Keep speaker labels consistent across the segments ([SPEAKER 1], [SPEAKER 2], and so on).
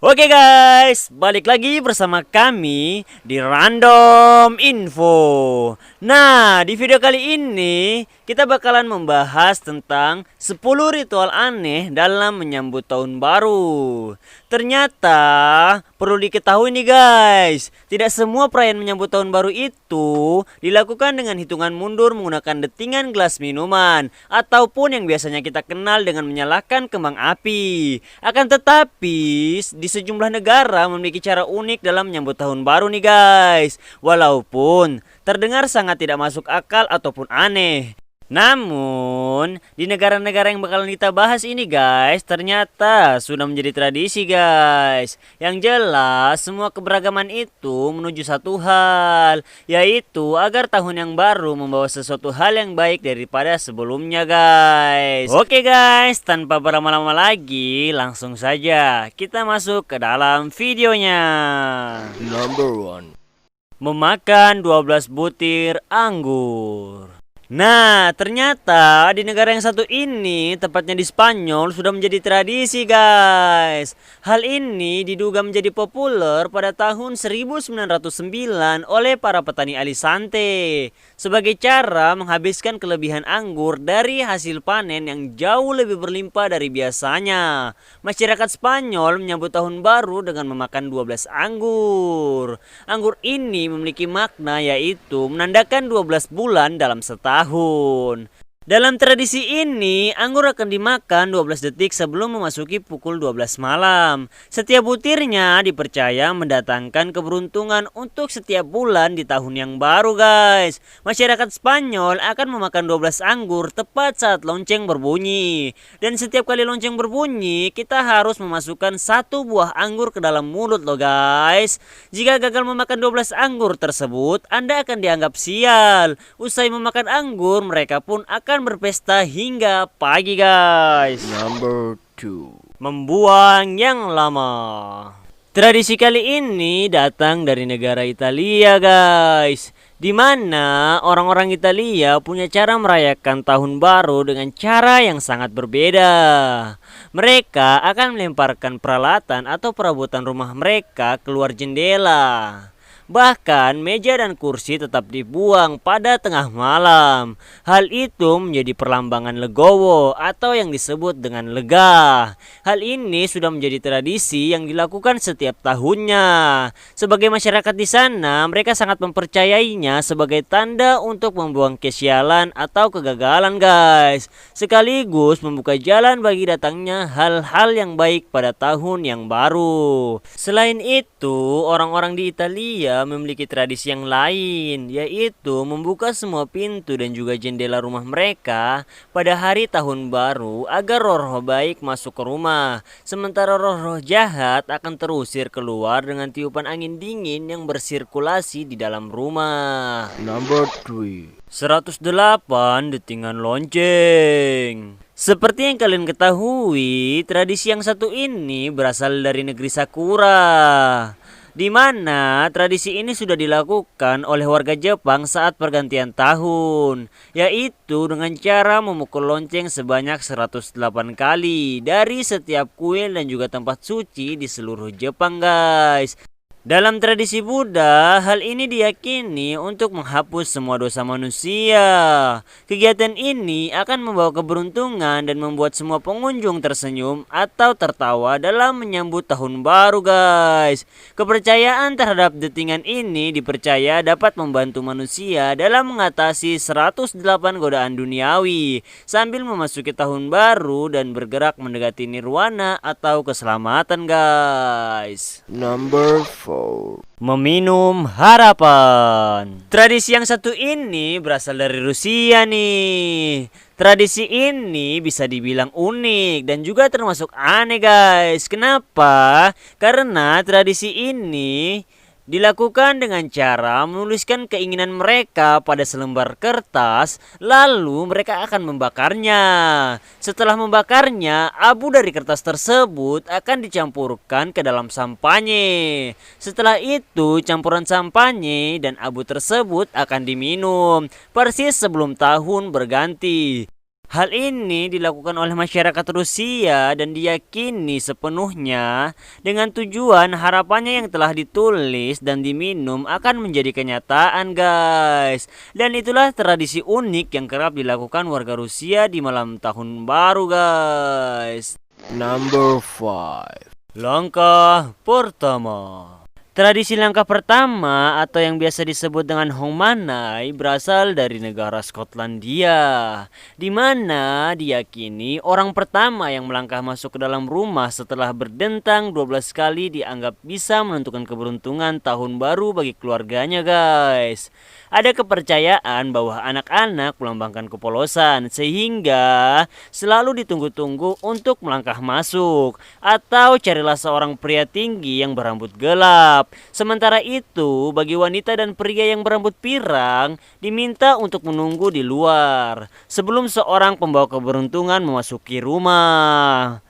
[SPEAKER 1] Oke guys, balik lagi bersama kami di Random Info. Nah, di video kali ini kita bakalan membahas tentang 10 ritual aneh dalam menyambut tahun baru. Ternyata perlu diketahui nih guys, tidak semua perayaan menyambut tahun baru itu dilakukan dengan hitungan mundur menggunakan detingan gelas minuman ataupun yang biasanya kita kenal dengan menyalakan kembang api. Akan tetapi di sejumlah negara memiliki cara unik dalam menyambut tahun baru nih guys. Walaupun terdengar sangat tidak masuk akal ataupun aneh. Namun, di negara-negara yang bakalan kita bahas ini guys, ternyata sudah menjadi tradisi guys. Yang jelas, semua keberagaman itu menuju satu hal, yaitu agar tahun yang baru membawa sesuatu hal yang baik daripada sebelumnya guys. Oke guys, tanpa berlama-lama lagi, langsung saja kita masuk ke dalam videonya.
[SPEAKER 2] Number one.
[SPEAKER 1] Memakan 12 butir anggur. Nah, ternyata di negara yang satu ini, tepatnya di Spanyol, sudah menjadi tradisi guys. Hal ini diduga menjadi populer pada tahun 1909 oleh para petani Alicante sebagai cara menghabiskan kelebihan anggur dari hasil panen yang jauh lebih berlimpah dari biasanya. Masyarakat Spanyol menyambut tahun baru dengan memakan 12 anggur. Anggur ini memiliki makna yaitu menandakan 12 bulan dalam setahun. Dalam tradisi ini, anggur akan dimakan 12 detik sebelum memasuki pukul 12 malam. Setiap butirnya dipercaya mendatangkan keberuntungan untuk setiap bulan di tahun yang baru guys. Masyarakat Spanyol akan memakan 12 anggur tepat saat lonceng berbunyi. Dan setiap kali lonceng berbunyi, kita harus memasukkan satu buah anggur ke dalam mulut loh guys. Jika gagal memakan 12 anggur tersebut, Anda akan dianggap sial. Usai memakan anggur, mereka pun akan berpesta hingga pagi guys.
[SPEAKER 2] Number two.
[SPEAKER 1] Membuang yang lama. Tradisi kali ini datang dari negara Italia guys, di mana orang-orang Italia punya cara merayakan tahun baru dengan cara yang sangat berbeda. Mereka akan melemparkan peralatan atau perabotan rumah mereka keluar jendela. Bahkan meja dan kursi tetap dibuang pada tengah malam. Hal itu menjadi perlambangan legowo atau yang disebut dengan lega. Hal ini sudah menjadi tradisi yang dilakukan setiap tahunnya. Sebagai masyarakat di sana, mereka sangat mempercayainya sebagai tanda untuk membuang kesialan atau kegagalan guys. Sekaligus membuka jalan bagi datangnya hal-hal yang baik pada tahun yang baru. Selain itu, orang-orang di Italia memiliki tradisi yang lain, yaitu membuka semua pintu dan juga jendela rumah mereka pada hari tahun baru agar roh-roh baik masuk ke rumah. Sementara roh-roh jahat akan terusir keluar dengan tiupan angin dingin yang bersirkulasi di dalam rumah.
[SPEAKER 2] Number three.
[SPEAKER 1] 108 detingan lonceng. Seperti yang kalian ketahui, tradisi yang satu ini berasal dari negeri Sakura, di mana tradisi ini sudah dilakukan oleh warga Jepang saat pergantian tahun, yaitu dengan cara memukul lonceng sebanyak 108 kali dari setiap kuil dan juga tempat suci di seluruh Jepang guys. Dalam tradisi Buddha, hal ini diyakini untuk menghapus semua dosa manusia. Kegiatan ini akan membawa keberuntungan dan membuat semua pengunjung tersenyum atau tertawa dalam menyambut tahun baru guys. Kepercayaan terhadap detingan ini dipercaya dapat membantu manusia dalam mengatasi 108 godaan duniawi sambil memasuki tahun baru dan bergerak mendekati nirwana atau keselamatan guys.
[SPEAKER 2] Number four.
[SPEAKER 1] Meminum harapan. Tradisi yang satu ini berasal dari Rusia nih. Tradisi ini bisa dibilang unik dan juga termasuk aneh guys. Kenapa? Karena tradisi ini dilakukan dengan cara menuliskan keinginan mereka pada selembar kertas, lalu mereka akan membakarnya. Setelah membakarnya, abu dari kertas tersebut akan dicampurkan ke dalam sampanye. Setelah itu, campuran sampanye dan abu tersebut akan diminum, persis sebelum tahun berganti. Hal ini dilakukan oleh masyarakat Rusia dan diyakini sepenuhnya dengan tujuan harapannya yang telah ditulis dan diminum akan menjadi kenyataan, guys. Dan itulah tradisi unik yang kerap dilakukan warga Rusia di malam tahun baru, guys.
[SPEAKER 2] Number 5.
[SPEAKER 1] Langkah pertama. Tradisi langkah pertama atau yang biasa disebut dengan Hongmanay berasal dari negara Skotlandia, di mana diyakini orang pertama yang melangkah masuk ke dalam rumah setelah berdentang 12 kali dianggap bisa menentukan keberuntungan tahun baru bagi keluarganya, guys. Ada kepercayaan bahwa anak-anak melambangkan kepolosan sehingga selalu ditunggu-tunggu untuk melangkah masuk, atau carilah seorang pria tinggi yang berambut gelap. Sementara itu, bagi wanita dan pria yang berambut pirang diminta untuk menunggu di luar sebelum seorang pembawa keberuntungan memasuki rumah.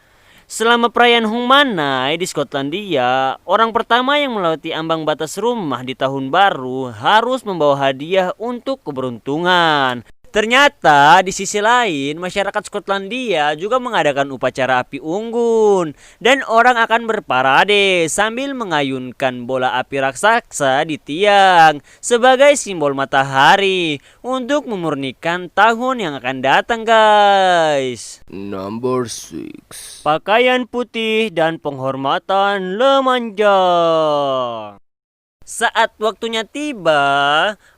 [SPEAKER 1] Selama perayaan Hongmanay di Skotlandia, orang pertama yang melewati ambang batas rumah di tahun baru harus membawa hadiah untuk keberuntungan. Ternyata di sisi lain, masyarakat Skotlandia juga mengadakan upacara api unggun dan orang akan berparade sambil mengayunkan bola api raksasa di tiang sebagai simbol matahari untuk memurnikan tahun yang akan datang, guys.
[SPEAKER 2] Number 6.
[SPEAKER 1] Pakaian putih dan penghormatan lemanja. Saat waktunya tiba,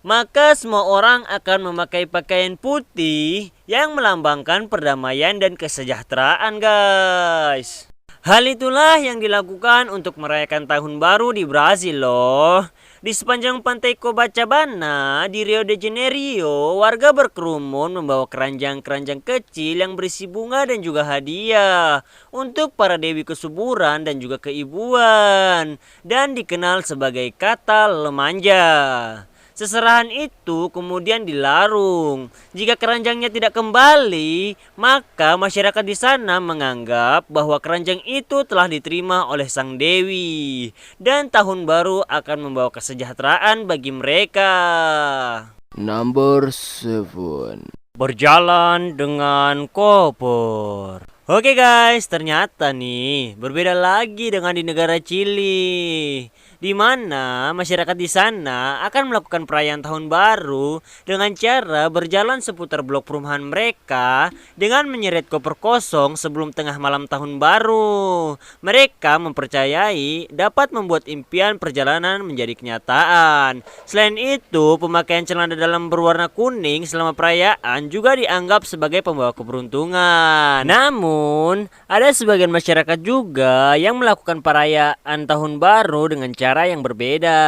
[SPEAKER 1] maka semua orang akan memakai pakaian putih yang melambangkan perdamaian dan kesejahteraan, guys. Hal itulah yang dilakukan untuk merayakan tahun baru di Brasil loh. Di sepanjang pantai Copacabana di Rio de Janeiro, warga berkerumun membawa keranjang-keranjang kecil yang berisi bunga dan juga hadiah untuk para dewi kesuburan dan juga keibuan, dan dikenal sebagai kata lemanja. Seserahan itu kemudian dilarung. Jika keranjangnya tidak kembali, maka masyarakat di sana menganggap bahwa keranjang itu telah diterima oleh sang dewi dan tahun baru akan membawa kesejahteraan bagi mereka.
[SPEAKER 2] Number 7.
[SPEAKER 1] Berjalan dengan koper. Oke guys, ternyata nih berbeda lagi dengan di negara Chili, di mana masyarakat di sana akan melakukan perayaan tahun baru dengan cara berjalan seputar blok perumahan mereka dengan menyeret koper kosong sebelum tengah malam tahun baru. Mereka mempercayai dapat membuat impian perjalanan menjadi kenyataan. Selain itu, pemakaian celana dalam berwarna kuning selama perayaan juga dianggap sebagai pembawa keberuntungan. Namun, ada sebagian masyarakat juga yang melakukan perayaan tahun baru dengan cara yang berbeda.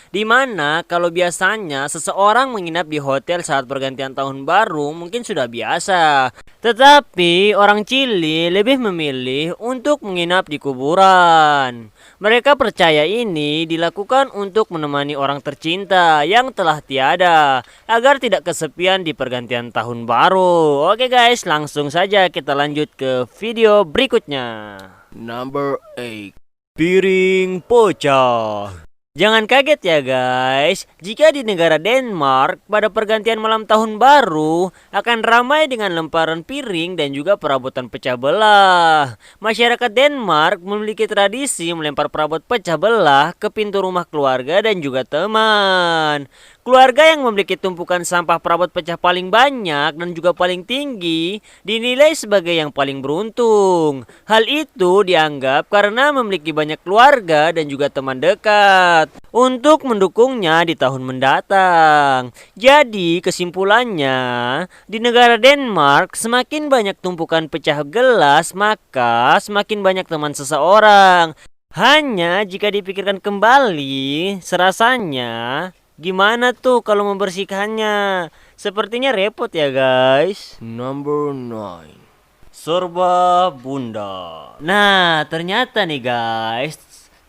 [SPEAKER 1] Di mana kalau biasanya seseorang menginap di hotel saat pergantian tahun baru mungkin sudah biasa. Tetapi orang Chili lebih memilih untuk menginap di kuburan. Mereka percaya ini dilakukan untuk menemani orang tercinta yang telah tiada agar tidak kesepian di pergantian tahun baru. Oke guys, langsung saja kita lanjut ke video berikutnya.
[SPEAKER 2] Number 8.
[SPEAKER 1] Piring pecah. Jangan kaget ya guys, jika di negara Denmark pada pergantian malam tahun baru akan ramai dengan lemparan piring dan juga perabotan pecah belah. Masyarakat Denmark memiliki tradisi melempar perabot pecah belah ke pintu rumah keluarga dan juga teman. Keluarga yang memiliki tumpukan sampah perabot pecah paling banyak dan juga paling tinggi dinilai sebagai yang paling beruntung. Hal itu dianggap karena memiliki banyak keluarga dan juga teman dekat untuk mendukungnya di tahun mendatang. Jadi kesimpulannya, di negara Denmark semakin banyak tumpukan pecah gelas maka semakin banyak teman seseorang. Hanya jika dipikirkan kembali, serasanya gimana tuh kalau membersihkannya? Sepertinya repot ya guys.
[SPEAKER 2] Number 9.
[SPEAKER 1] Sorba Bunda. Nah, ternyata nih guys,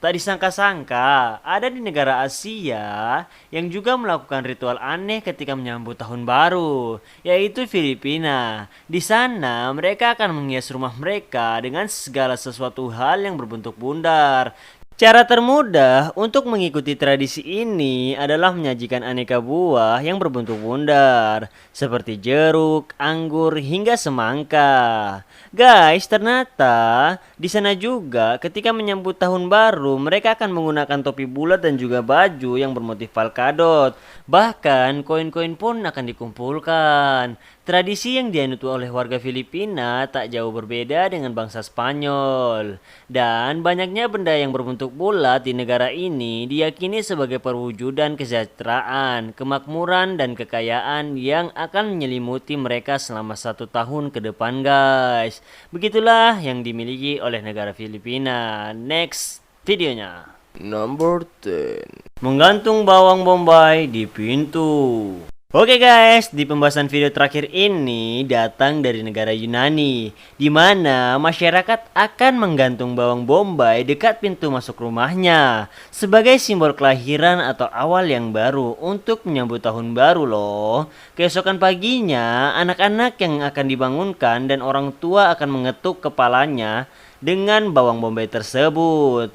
[SPEAKER 1] tak disangka-sangka ada di negara Asia yang juga melakukan ritual aneh ketika menyambut tahun baru, yaitu Filipina. Di sana mereka akan menghias rumah mereka dengan segala sesuatu hal yang berbentuk bundar. Cara termudah untuk mengikuti tradisi ini adalah menyajikan aneka buah yang berbentuk bundar, seperti jeruk, anggur, hingga semangka. Guys, ternyata di sana juga ketika menyambut tahun baru, mereka akan menggunakan topi bulat dan juga baju yang bermotif polkadot. Bahkan, koin-koin pun akan dikumpulkan. Tradisi yang dianut oleh warga Filipina tak jauh berbeda dengan bangsa Spanyol. Dan banyaknya benda yang berbentuk bulat di negara ini diyakini sebagai perwujudan kesejahteraan, kemakmuran, dan kekayaan yang akan menyelimuti mereka selama 1 tahun ke depan, guys. Begitulah yang dimiliki oleh negara Filipina. Next videonya.
[SPEAKER 2] Number 10.
[SPEAKER 1] Menggantung bawang bombay di pintu. Oke guys, di pembahasan video terakhir ini datang dari negara Yunani, di mana masyarakat akan menggantung bawang bombay dekat pintu masuk rumahnya sebagai simbol kelahiran atau awal yang baru untuk menyambut tahun baru loh. Keesokan paginya, anak-anak yang akan dibangunkan dan orang tua akan mengetuk kepalanya dengan bawang bombay tersebut.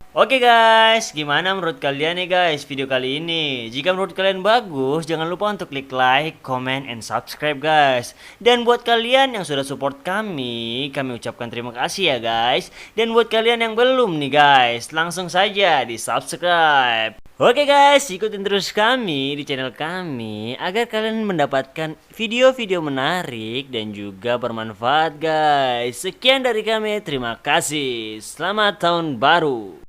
[SPEAKER 1] Oke guys, gimana menurut kalian nih guys video kali ini? Jika menurut kalian bagus, jangan lupa untuk klik like, comment, and subscribe guys. Dan buat kalian yang sudah support kami ucapkan terima kasih ya guys. Dan buat kalian yang belum nih guys, langsung saja di subscribe. Oke guys, ikutin terus kami di channel kami agar kalian mendapatkan video-video menarik dan juga bermanfaat guys. Sekian dari kami, terima kasih. Selamat tahun baru.